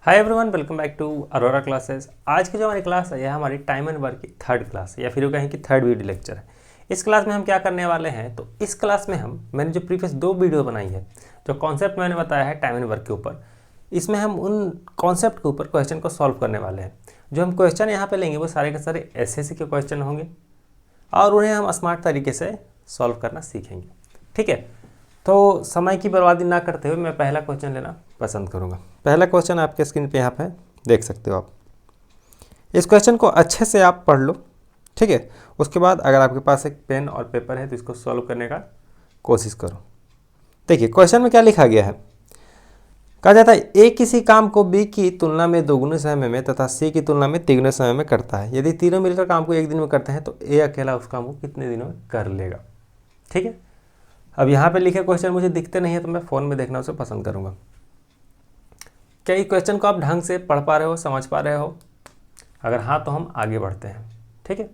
Hi everyone, welcome back to Arora classes. आज की जो हमारी क्लास है यह हमारी टाइम एंड वर्क की थर्ड क्लास है, या फिर यूँ कहें कि थर्ड वीडियो लेक्चर है। इस क्लास में हम क्या करने वाले हैं, तो इस क्लास में मैंने जो प्रीवियस 2 वीडियो बनाई है, जो कॉन्सेप्ट मैंने बताया है टाइम एंड वर्क के ऊपर, इसमें हम उन कॉन्सेप्ट के ऊपर क्वेश्चन को सॉल्व करने वाले हैं। जो हम क्वेश्चन यहाँ पे लेंगे वो सारे के सारे एसएससी के क्वेश्चन होंगे और उन्हें हम स्मार्ट तरीके से सॉल्व करना सीखेंगे। ठीक है, तो समय की बर्बादी ना करते हुए मैं पहला क्वेश्चन लेना पसंद करूंगा। पहला क्वेश्चन आपके स्क्रीन पे यहाँ पे देख सकते हो आप। इस क्वेश्चन को अच्छे से आप पढ़ लो, ठीक है। उसके बाद अगर आपके पास एक पेन और पेपर है तो इसको सॉल्व करने का कोशिश करो। देखिए क्वेश्चन में क्या लिखा गया है। कहा जाता है ए किसी काम को बी की तुलना में 2 गुने समय में तथा सी की तुलना में 3 गुने समय में करता है। यदि तीनों मिलकर काम को 1 दिन में करते हैं तो ए अकेला उस काम को कितने दिनों में कर लेगा। ठीक है, अब यहाँ पे लिखे क्वेश्चन मुझे दिखते नहीं है तो मैं फ़ोन में देखना उसे पसंद करूँगा। क्या इस क्वेश्चन को आप ढंग से पढ़ पा रहे हो, समझ पा रहे हो? अगर हाँ तो हम आगे बढ़ते हैं। ठीक है,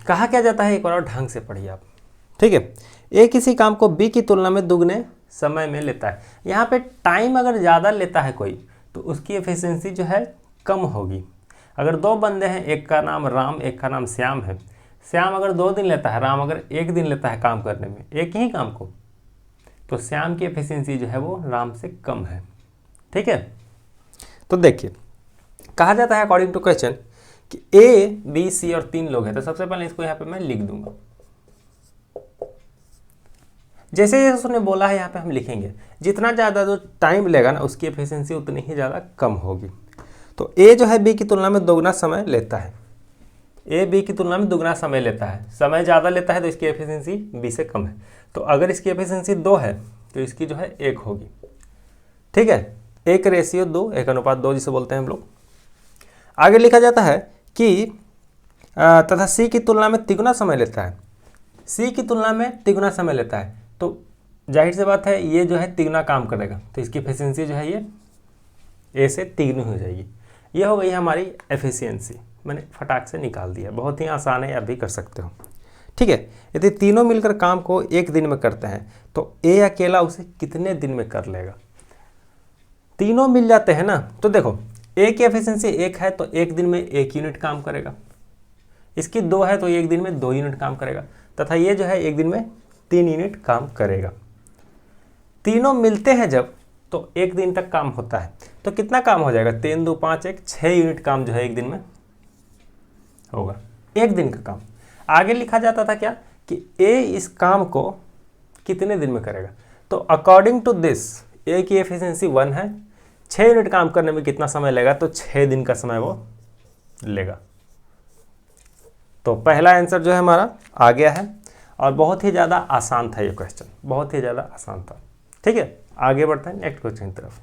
कहा क्या जाता है, एक बार और ढंग से पढ़िए आप। ठीक है, ए किसी काम को बी की तुलना में 2 गुने समय में लेता है। यहाँ पे टाइम अगर ज़्यादा लेता है कोई तो उसकी एफिशिएंसी जो है कम होगी। अगर 2 बंदे हैं, एक का नाम राम एक का नाम श्याम है, श्याम अगर 2 दिन लेता है, राम अगर 1 दिन लेता है काम करने में, एक ही काम को, तो श्याम की एफिशिएंसी जो है वो राम से कम है। ठीक है, तो देखिए कहा जाता है अकॉर्डिंग टू क्वेश्चन कि ए बी सी और 3 लोग हैं। तो सबसे पहले इसको यहाँ पे मैं लिख दूंगा। जैसे जैसे उसने बोला है यहाँ पे हम लिखेंगे। जितना ज़्यादा जो टाइम लेगा ना उसकी एफिशिएंसी उतनी ही ज़्यादा कम होगी। तो ए जो है बी की तुलना में 2 गुना समय लेता है। ए बी की तुलना में 2 गुना समय लेता है, समय ज़्यादा लेता है तो इसकी एफिशिएंसी बी से कम है। तो अगर इसकी एफिशिएंसी 2 है तो इसकी जो है 1 होगी। ठीक है, 1:2, 1:2 जिसे बोलते हैं हम लोग। आगे लिखा जाता है कि तथा सी की तुलना में 3 गुना समय लेता है। सी की तुलना में 3 गुना समय लेता है, तो जाहिर सी बात है ये जो है 3 गुना काम करेगा, तो इसकी एफिशिएंसी जो है ये ए से 3 हो जाएगी। ये हो गई हमारी एफिशिएंसी, मैंने फटाक से निकाल दिया। बहुत ही आसान है, आप भी कर सकते हो। ठीक है, यदि तीनों मिलकर काम को 1 दिन में करते हैं तो ए अकेला उसे कितने दिन में कर लेगा। तीनों मिल जाते हैं ना, तो देखो ए की एफिशिएंसी 1 है तो 1 दिन में 1 यूनिट काम करेगा। इसकी 2 है तो 1 दिन में 2 यूनिट काम करेगा, तथा ये जो है 1 दिन में 3 यूनिट काम करेगा। तीनों मिलते हैं जब तो 1 दिन तक काम होता है, तो कितना काम हो जाएगा, 3 2 5 1 6 यूनिट काम जो है 1 दिन में होगा, 1 दिन का काम। आगे लिखा जाता था क्या कि ए इस काम को कितने दिन में करेगा। तो अकॉर्डिंग टू दिस ए की एफिशिएंसी 1 है, 6 यूनिट काम करने में कितना समय लगेगा, तो 6 दिन का समय वो लेगा। तो पहला आंसर जो है हमारा आ गया है, और बहुत ही ज़्यादा आसान था ये क्वेश्चन, बहुत ही ज़्यादा आसान था। ठीक है, आगे बढ़ते हैं नेक्स्ट क्वेश्चन की तरफ।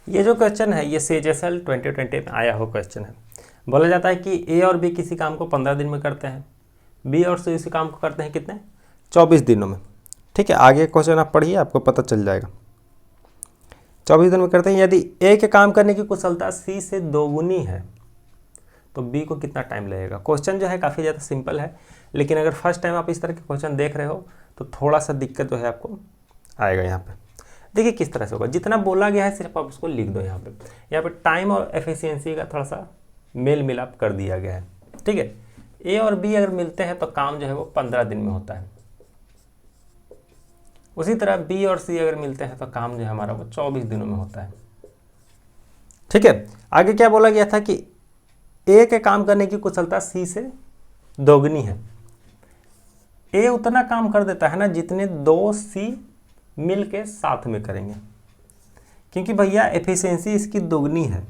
ये जो क्वेश्चन है ये CHSL 2020 में आया हुआ क्वेश्चन है। बोला जाता है कि ए और बी किसी काम को 15 दिन में करते हैं, बी और सी इसी काम को करते हैं कितने, 24 दिनों में। ठीक है, आगे क्वेश्चन आप पढ़िए, आपको पता चल जाएगा। 24 दिन में करते हैं। यदि ए के काम करने की कुशलता सी से 2 गुनी है तो बी को कितना टाइम लगेगा। क्वेश्चन जो है काफ़ी ज़्यादा सिंपल है, लेकिन अगर फर्स्ट टाइम आप इस तरह के क्वेश्चन देख रहे हो तो थोड़ा सा दिक्कत जो है आपको आएगा। यहाँ पे देखिए किस तरह से होगा, जितना बोला गया है सिर्फ आप उसको लिख दो। यहाँ पे टाइम और एफिशिएंसी का थोड़ा सा मेल मिलाप कर दिया गया है। ठीक है, ए और बी अगर मिलते हैं तो काम जो है वो 15 दिन में होता है। उसी तरह बी और सी अगर मिलते हैं तो काम जो है हमारा वो 24 दिनों में होता है। ठीक है, आगे क्या बोला गया था कि ए के काम करने की कुशलता सी से 2 गुनी है। ए उतना काम कर देता है ना जितने 2 सी मिल के साथ में करेंगे, क्योंकि भैया एफिशिएंसी इसकी 2 गुनी है।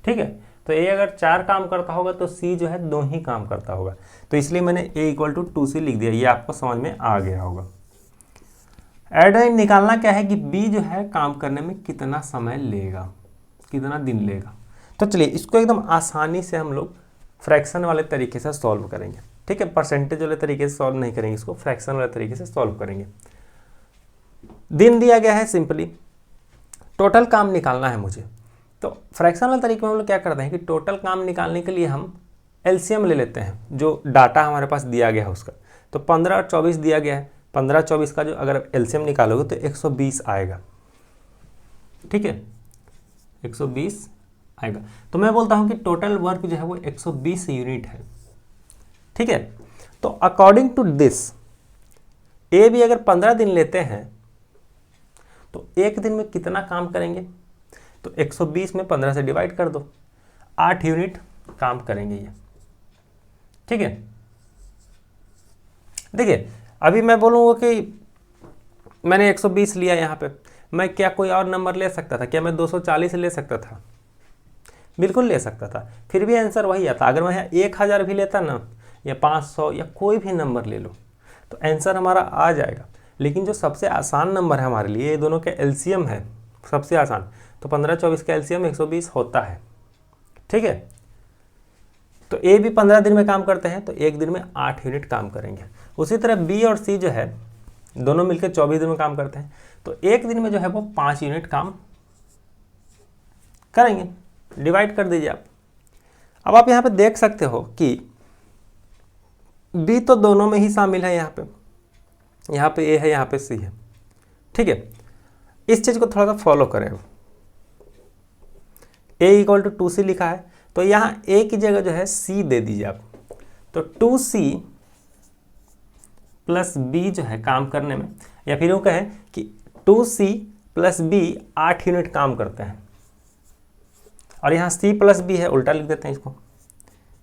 ठीक है, तो ए अगर 4 काम करता होगा तो सी जो है 2 ही काम करता होगा, तो इसलिए मैंने ए = 2c लिख दिया। ये आपको समझ में आ गया होगा। एड निकालना क्या है कि बी जो है काम करने में कितना समय लेगा, कितना दिन लेगा। तो चलिए इसको एकदम आसानी से हम लोग फ्रैक्शन वाले तरीके से सॉल्व करेंगे। ठीक है, परसेंटेज वाले तरीके से सॉल्व नहीं करेंगे, इसको फ्रैक्शन वाले तरीके से सॉल्व करेंगे। दिन दिया गया है, सिंपली टोटल काम निकालना है मुझे। तो फ्रैक्शन वाले तरीके में हम लोग क्या करते हैं कि टोटल काम निकालने के लिए हम एलसीएम ले लेते हैं, जो डाटा हमारे पास दिया गया है उसका। तो 15 और 24 दिया गया है, 15 24 का जो अगर एलसीएम निकालोगे तो 120 आएगा। ठीक है, 120 आएगा। तो मैं बोलता हूँ कि टोटल वर्क जो है वो 120 यूनिट है। ठीक है, तो अकॉर्डिंग टू दिस ए भी अगर 15 दिन लेते हैं तो एक दिन में कितना काम करेंगे, तो 120 में 15 से डिवाइड कर दो, 8 यूनिट काम करेंगे ये। ठीक है, देखिए अभी मैं बोलूँगा कि मैंने 120 लिया यहाँ पे, मैं क्या कोई और नंबर ले सकता था? क्या मैं 240 ले सकता था? बिल्कुल ले सकता था, फिर भी आंसर वही आता। अगर मैं यहाँ 1000 भी लेता ना, या 500 या कोई भी नंबर ले लो, तो आंसर हमारा आ जाएगा। लेकिन जो सबसे आसान नंबर है हमारे लिए, ये दोनों के एलसीएम है सबसे आसान, तो 15-24 का एलसीएम 120 होता है। ठीक है, तो ए भी 15 दिन में काम करते हैं, तो एक दिन में 8 यूनिट काम करेंगे। उसी तरह बी और सी जो है दोनों मिलकर 24 दिन में काम करते हैं, तो एक दिन में जो है वो 5 यूनिट काम करेंगे। डिवाइड कर दीजिए आप। अब आप यहाँ पे देख सकते हो कि बी तो दोनों में ही शामिल है, यहाँ पे ए है, यहाँ पे सी है। ठीक है, इस चीज़ को थोड़ा सा फॉलो करें। ए इक्वल टू 2C लिखा है, तो यहाँ ए की जगह जो है सी दे दीजिए आप। तो 2C प्लस बी जो है काम करने में, या फिर यूँ कहें कि 2C प्लस बी 8 यूनिट काम करते हैं। और यहाँ C प्लस बी है, उल्टा लिख देते हैं इसको।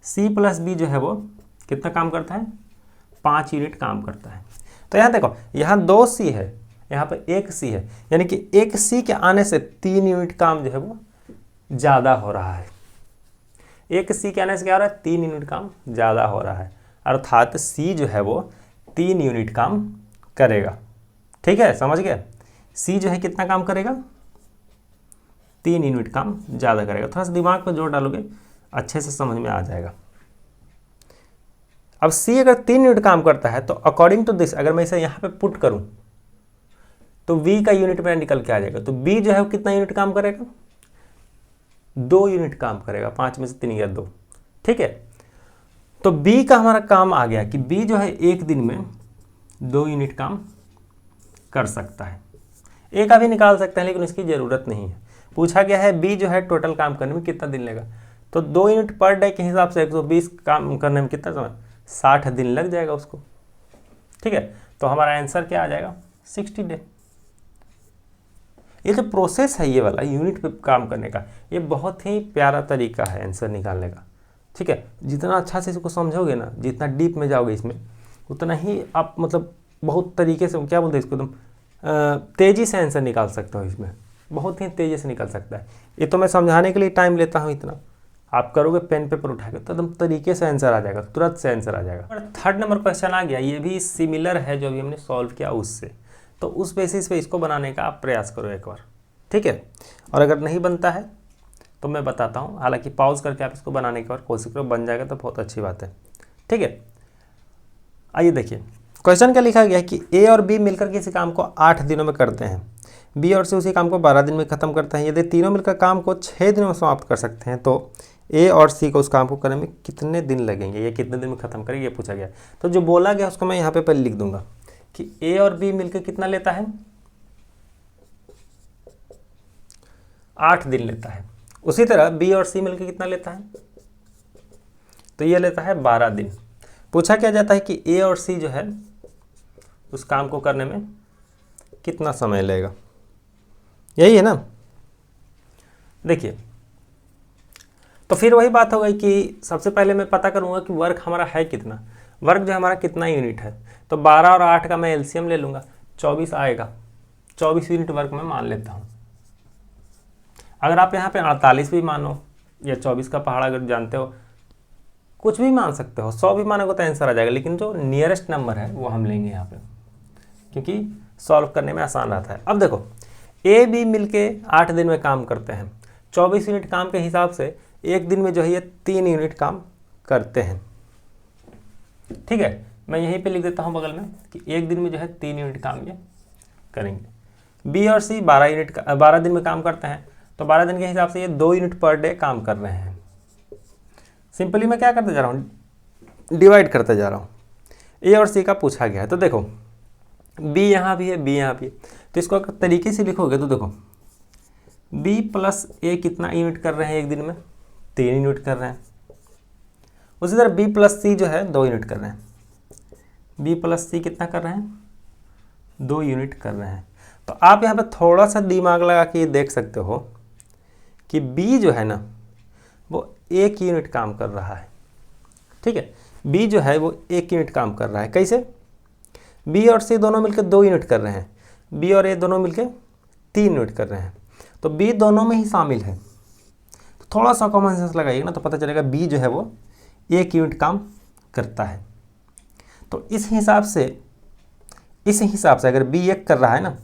C प्लस बी जो है वो कितना काम करता है? 5 यूनिट काम करता है। तो यहाँ देखो, यहाँ 2C है, यहाँ पे 1C है, यानी कि 1C के आने से 3 यूनिट काम जो है वो ज़्यादा हो रहा है। 1C के आने से क्या हो रहा है? 3 यूनिट काम ज़्यादा हो रहा है, अर्थात C जो है वो 3 यूनिट काम करेगा। ठीक है, समझ गए? C जो है कितना काम करेगा? 3 यूनिट काम ज़्यादा करेगा। थोड़ा सा दिमाग पर जोर डालोगे अच्छे से समझ में आ जाएगा। अब C अगर 3 यूनिट काम करता है, तो अकॉर्डिंग टू दिस अगर मैं इसे यहाँ पे पुट करूँ तो V का यूनिट मेरा निकल के आ जाएगा। तो B जो है वो कितना यूनिट काम करेगा? 2 यूनिट काम करेगा, 5 में से 3 या 2। ठीक है, तो B का हमारा काम आ गया कि B जो है एक दिन में 2 यूनिट काम कर सकता है। A का भी निकाल सकते हैं, लेकिन इसकी ज़रूरत नहीं है। पूछा गया है B जो है टोटल काम करने में कितना दिन लेगा, तो 2 यूनिट पर डे के हिसाब से 120 काम करने में कितना समय? 60 दिन लग जाएगा उसको। ठीक है, तो हमारा आंसर क्या आ जाएगा? 60 डे। ये जो प्रोसेस है ये वाला यूनिट पे काम करने का, ये बहुत ही प्यारा तरीका है आंसर निकालने का। ठीक है, जितना अच्छा से इसको समझोगे ना, जितना डीप में जाओगे इसमें, उतना ही आप मतलब बहुत तरीके से, क्या बोलते हैं इसको, एकदम तेज़ी से आंसर निकाल सकते हो। इसमें बहुत ही तेज़ी से निकल सकता है। ये तो मैं समझाने के लिए टाइम लेता हूँ इतना, आप करोगे पेन पेपर उठा के तो एकदम तरीके से आंसर आ जाएगा, तुरंत से आंसर आ जाएगा। और 3rd नंबर क्वेश्चन आ गया, ये भी सिमिलर है जो अभी हमने सॉल्व किया उससे, तो उस बेसिस पे इसको बनाने का आप प्रयास करो एक बार। ठीक है, और अगर नहीं बनता है तो मैं बताता हूँ, हालांकि पॉज करके आप इसको बनाने की और कोशिश करो, बन जाएगा तो बहुत अच्छी बात है। ठीक है, आइए देखिए क्वेश्चन क्या लिखा गया है कि ए और बी मिलकर किसी काम को 8 दिनों में करते हैं, बी और सी उसी काम को 12 दिन में खत्म करते हैं। यदि तीनों मिलकर काम को 6 दिनों में समाप्त कर सकते हैं, तो ए और सी को उस काम को करने में कितने दिन लगेंगे, या कितने दिन में खत्म करेंगे, ये पूछा गया। तो जो बोला गया उसको मैं यहाँ पे पहले लिख दूंगा कि ए और बी मिलकर कितना लेता है? 8 दिन लेता है। उसी तरह बी और सी मिलकर कितना लेता है? तो ये लेता है 12 दिन। पूछा क्या जाता है कि ए और सी जो है उस काम को करने में कितना समय लगेगा, यही है ना। देखिए, तो फिर वही बात हो गई कि सबसे पहले मैं पता करूंगा कि वर्क हमारा है कितना, वर्क जो हमारा कितना यूनिट है। तो 12 और 8 का मैं एलसीएम ले लूँगा, 24 आएगा। 24 यूनिट वर्क मैं मान लेता हूँ। अगर आप यहाँ पे 48 भी मानो, या 24 का पहाड़ अगर जानते हो, कुछ भी मान सकते हो, 100 भी मानोगे तो आंसर आ जाएगा। लेकिन जो नियरेस्ट नंबर है वो हम लेंगे यहाँ पे, क्योंकि सॉल्व करने में आसान रहता है। अब देखो, ए बी मिलके 8 दिन में काम करते हैं। 24 यूनिट काम के हिसाब से एक दिन में जो है ये 3 यूनिट काम करते हैं। ठीक है, मैं यहीं पे लिख देता हूँ बगल में कि एक दिन में जो है 3 यूनिट काम ये करेंगे। बी और सी 12 दिन में काम करते हैं, तो 12 दिन के हिसाब से ये 2 यूनिट पर डे काम कर रहे हैं। सिंपली मैं क्या करते जा रहा हूँ? डिवाइड करते जा रहा हूँ। ए और सी का पूछा गया है, तो देखो बी यहाँ भी है, बी यहाँ भी है, तो इसको अगर तरीके से लिखोगे तो देखो बी प्लस ए कितना यूनिट कर रहे हैं एक दिन में? 3 यूनिट कर रहे हैं। उसी तरह बी प्लस सी जो है 2 यूनिट कर रहे हैं। बी प्लस सी कितना कर रहे हैं? 2 यूनिट कर रहे हैं। तो आप यहाँ पे थोड़ा सा दिमाग लगा के ये देख सकते हो कि बी जो है ना वो 1 यूनिट काम कर रहा है। ठीक है, बी जो है वो 1 यूनिट काम कर रहा है। कैसे? बी और सी दोनों मिलकर 2 यूनिट कर रहे हैं, बी और ए दोनों मिलकर 3 यूनिट कर रहे हैं, तो बी दोनों में ही शामिल है। तो थोड़ा सा कॉमन सेंस लगाइएगा ना तो पता चलेगा बी जो है वो 1 यूनिट काम करता है। तो इस हिसाब से अगर बी 1 कर रहा है ना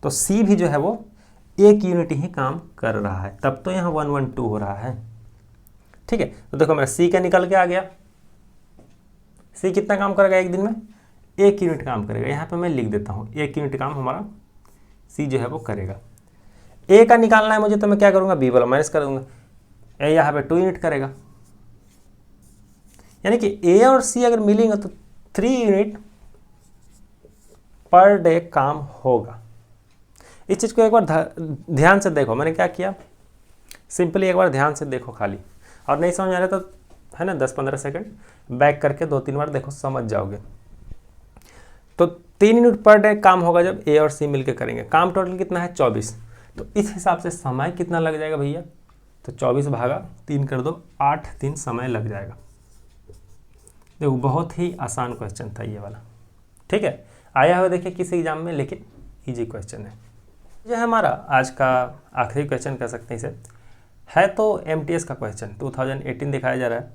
तो सी भी जो है वो 1 यूनिट ही काम कर रहा है, तब तो यहाँ 1 1 2 हो रहा है। ठीक है, तो देखो मेरा सी का निकल के आ गया। सी कितना काम करेगा एक दिन में? 1 यूनिट काम करेगा। यहाँ पे मैं लिख देता हूँ 1 यूनिट काम हमारा सी जो है वो करेगा। ए का निकालना है मुझे तो मैं क्या करूँगा? बी वाला माइनस कर दूंगा। ए यहाँ पे 2 यूनिट करेगा, यानी कि ए और सी अगर मिलेंगे तो 3 यूनिट पर डे काम होगा। इस चीज़ को एक बार ध्यान से देखो, मैंने क्या किया, सिंपली एक बार ध्यान से देखो खाली, और नहीं समझ आ रहा तो है ना 10-15 सेकंड बैक करके 2-3 बार देखो, समझ जाओगे। तो 3 यूनिट पर डे काम होगा जब ए और सी मिलकर करेंगे। काम टोटल कितना है? 24। तो इस हिसाब से समय कितना लग जाएगा भैया? तो 24/3 कर दो, 8 दिन समय लग जाएगा। देखो बहुत ही आसान क्वेश्चन था ये वाला। ठीक है, आया हुआ देखिए किसी एग्जाम में, लेकिन इजी क्वेश्चन है। जो है हमारा आज का आखिरी क्वेश्चन कह सकते हैं इसे, है तो एमटीएस का क्वेश्चन 2018 दिखाया जा रहा है,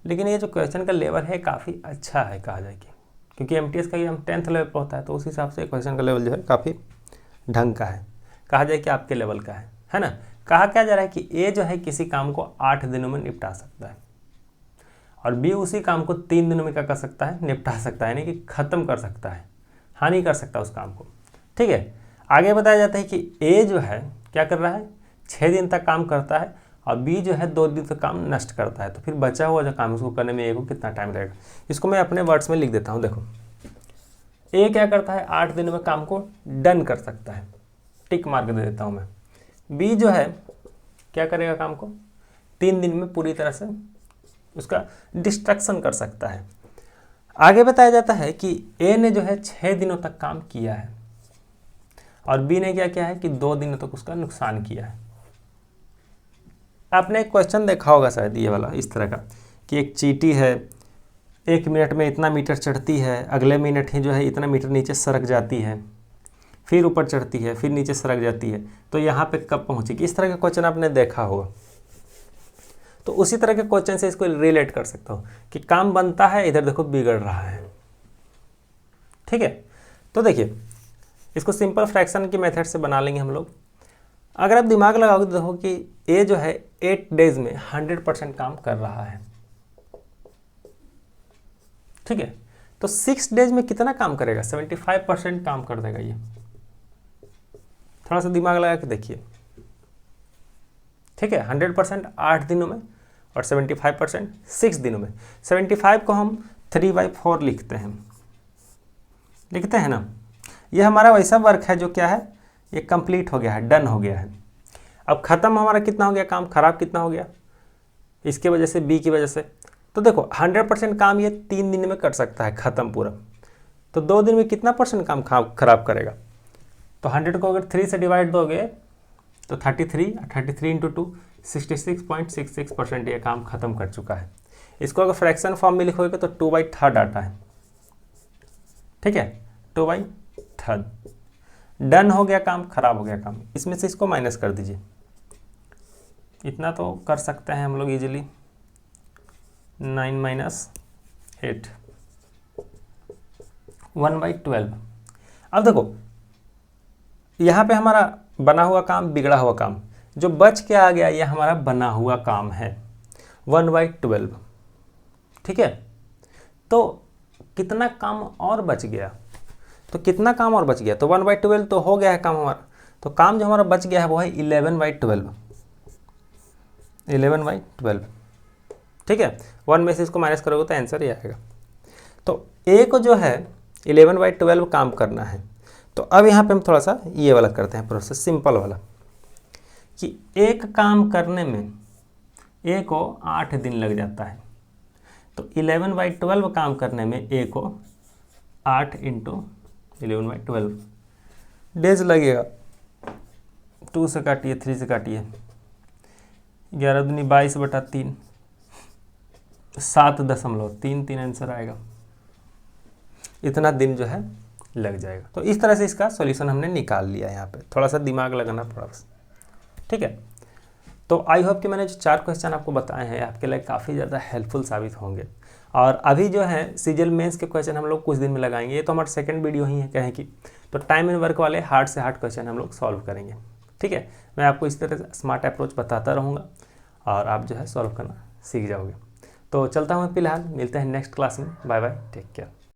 लेकिन ये जो क्वेश्चन का लेवल है काफ़ी अच्छा है कहा जाए, क्योंकि एमटीएस का ये हम 10th लेवल पर होता है, तो उस हिसाब से क्वेश्चन का लेवल जो है काफ़ी ढंग का है, कहा जाए कि आपके लेवल का है ना। कहा क्या जा रहा है कि ए जो है किसी काम को 8 दिनों में निपटा सकता है, और बी उसी काम को 3 दिनों में क्या कर सकता है? निपटा सकता है, यानी कि ख़त्म कर सकता है, हानि कर सकता है उस काम को। ठीक है, आगे बताया जाता है कि ए जो है क्या कर रहा है? 6 दिन तक काम करता है, और बी जो है 2 दिन तक काम नष्ट करता है। तो फिर बचा हुआ जो काम उसको करने में ए को कितना टाइम लगेगा? इसको मैं अपने वर्ड्स में लिख देता हूँ। देखो, ए क्या करता है? 8 दिनों में काम को डन कर सकता है, टिक मार्क दे देता हूँ मैं। बी जो है क्या करेगा? काम को 3 दिन में पूरी तरह से उसका डिस्ट्रक्शन कर सकता है। आगे बताया जाता है कि ए ने जो है 6 दिनों तक काम किया है, और बी ने क्या किया है कि 2 दिनों तक उसका नुकसान किया है। आपने एक क्वेश्चन देखा होगा शायद ये वाला, इस तरह का कि एक चींटी है, 1 मिनट में इतना मीटर चढ़ती है, अगले मिनट ही जो है इतना मीटर नीचे सरक जाती है, फिर ऊपर चढ़ती है, फिर नीचे सरक जाती है, तो यहाँ पे कब पहुँचेगी? इस तरह का क्वेश्चन आपने देखा होगा। तो उसी तरह के क्वेश्चन से इसको रिलेट कर सकता हो कि काम बनता है, इधर देखो बिगड़ रहा है। ठीक है, तो देखिए इसको सिंपल फ्रैक्शन की मेथड से बना लेंगे हम लोग। अगर आप दिमाग लगाओगे तो देखो कि ए जो है 8 डेज में 100% काम कर रहा है। ठीक है, तो 6 डेज में कितना काम करेगा? 75% काम कर देगा ये। थोड़ा सा दिमाग लगा के देखिए। ठीक है, 100% 8 दिनों में और 75% 6 दिनों में। 75 को हम 3/4 लिखते हैं ना। ये हमारा वैसा वर्क है जो क्या है, ये कंप्लीट हो गया है, डन हो गया है। अब ख़त्म हमारा कितना हो गया काम, खराब कितना हो गया इसके वजह से, बी की वजह से। तो देखो 100% काम ये 3 दिन में कर सकता है ख़त्म पूरा, तो 2 दिन में कितना परसेंट काम खराब करेगा? तो 100 को अगर 3 से डिवाइड दोगे तो 33 इंटू 2 66.66% ये काम ख़त्म कर चुका है। इसको अगर फ्रैक्शन फॉर्म में लिखोगे तो 2/3 आता है। ठीक है, 2/3 डन हो गया काम, खराब हो गया काम। इसमें से इसको माइनस कर दीजिए, इतना तो कर सकते हैं हम लोग इजीली। 9 - 8 1/12। अब देखो यहाँ पे हमारा बना हुआ काम, बिगड़ा हुआ काम, जो बच के आ गया ये हमारा बना हुआ काम है 1/12। ठीक है, तो कितना काम और बच गया? तो कितना काम और बच गया? तो 1/12 तो हो गया है काम हमारा, तो काम जो हमारा बच गया है वो है 11/12। 11/12। ठीक है, 1 में से इसको माइनस करोगे तो आंसर ये आएगा। तो ए को जो है 11/12 काम करना है। तो अब यहाँ पे हम थोड़ा सा ये वाला करते हैं प्रोसेस, सिंपल वाला। कि एक काम करने में ए को 8 दिन लग जाता है, तो 11/12 काम करने में ए को 8 × 11/12 डेज लगेगा। 2 से काटिए, 3 से काटिए, 11 दूनी 22/3, 7.33 आंसर आएगा। इतना दिन जो है लग जाएगा। तो इस तरह से इसका सॉल्यूशन हमने निकाल लिया। यहाँ पे थोड़ा सा दिमाग लगाना पड़ा बस, ठीक है। तो आई होप कि मैंने जो 4 क्वेश्चन आपको बताए हैं आपके लिए काफ़ी ज़्यादा हेल्पफुल साबित होंगे। और अभी जो है सीजीएल मेंस के क्वेश्चन हम लोग कुछ दिन में लगाएंगे। ये तो हमारा सेकंड वीडियो ही है कहें कि, तो टाइम एंड वर्क वाले हार्ड से हार्ड क्वेश्चन हम लोग सॉल्व करेंगे, ठीक है। मैं आपको इस तरह से स्मार्ट अप्रोच बताता रहूँगा और आप जो है सॉल्व करना सीख जाओगे। तो चलता हूँ फिलहाल, मिलते हैं नेक्स्ट क्लास में। Bye bye, take care.